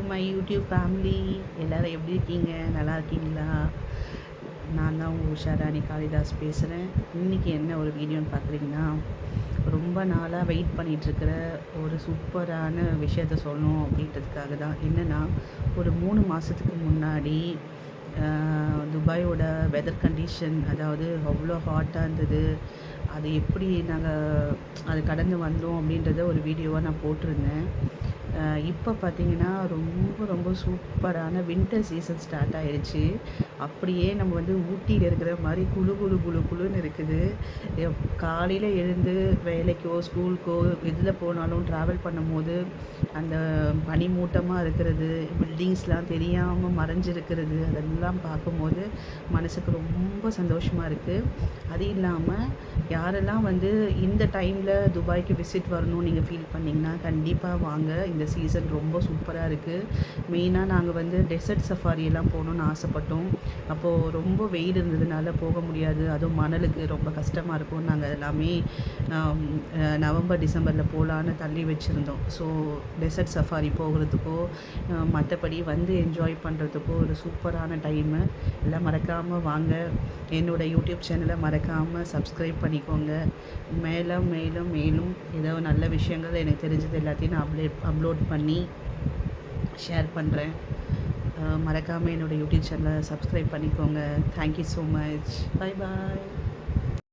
My YouTube family. எல்லோரும் எப்படி இருக்கீங்க? நல்லா இருக்கீங்களா? நான் தான் உங்கள் உஷாராணி காளிதாஸ் பேசுகிறேன். இன்றைக்கி என்ன ஒரு வீடியோன்னு பார்க்குறீங்கன்னா, ரொம்ப நாளாக வெயிட் பண்ணிகிட்ருக்கிற ஒரு சூப்பரான விஷயத்த சொல்லணும் அப்படின்றதுக்காக தான். என்னென்னா, ஒரு 3 மாதத்துக்கு முன்னாடி துபாயோட வெதர் கண்டிஷன், அதாவது அவ்வளோ ஹாட்டாக இருந்தது. அது எப்படி நாங்கள் அது கடந்து வந்தோம் அப்படின்றத ஒரு வீடியோவாக நான் போட்டிருந்தேன். இப்போ பார்த்தீங்கன்னா ரொம்ப ரொம்ப சூப்பரான வின்டர் சீசன் ஸ்டார்ட் ஆகிடுச்சு. அப்படியே நம்ம வந்து ஊட்டியில் இருக்கிற மாதிரி குளு குளு குளு குளுன்னு இருக்குது. காலையில் எழுந்து வேலைக்கோ ஸ்கூலுக்கோ எதில் போனாலும் ட்ராவல் பண்ணும்போது அந்த பனிமூட்டமாக இருக்கிறது, பில்டிங்ஸ்லாம் தெரியாமல் மறைஞ்சிருக்கிறது, அதெல்லாம் பார்க்கும்போது மனசுக்கு ரொம்ப சந்தோஷமாக இருக்குது. அது இல்லாமல் யாரெல்லாம் வந்து இந்த டைமில் துபாய்க்கு விசிட் வரணும்னு நீங்கள் ஃபீல் பண்ணிங்கன்னா கண்டிப்பாக வாங்க. இந்த சீசன் ரொம்ப சூப்பராக இருக்குது. மெயினாக நாங்கள் வந்து டெசர்ட் சஃபாரியெல்லாம் போகணுன்னு ஆசைப்பட்டோம். அப்போது ரொம்ப வெயில் இருந்ததுனால போக முடியாது. அதுவும் மணலுக்கு ரொம்ப கஷ்டமாக இருக்கும். நாங்கள் எல்லாமே நவம்பர் டிசம்பரில் போகலான்னு தள்ளி வச்சுருந்தோம். ஸோ டெசர்ட் சஃபாரி போகிறதுக்கோ மற்றபடி வந்து என்ஜாய் பண்ணுறதுக்கோ ஒரு சூப்பரான டைமு. எல்லாம் மறக்காமல் வாங்க. என்னோடய யூடியூப் சேனலை மறக்காமல் சப்ஸ்கிரைப் பண்ணிக்கோங்க. மேலும் மேலும் மேலும் ஏதோ நல்ல விஷயங்கள் எனக்கு தெரிஞ்சது எல்லாத்தையும் நான் அப்லோட் பண்ணி ஷேர் பண்ணுறேன். மறக்காமல் என்னோடய யூடியூப் சேனலை சப்ஸ்கிரைப் பண்ணிக்கோங்க. Thank you so much. Bye bye.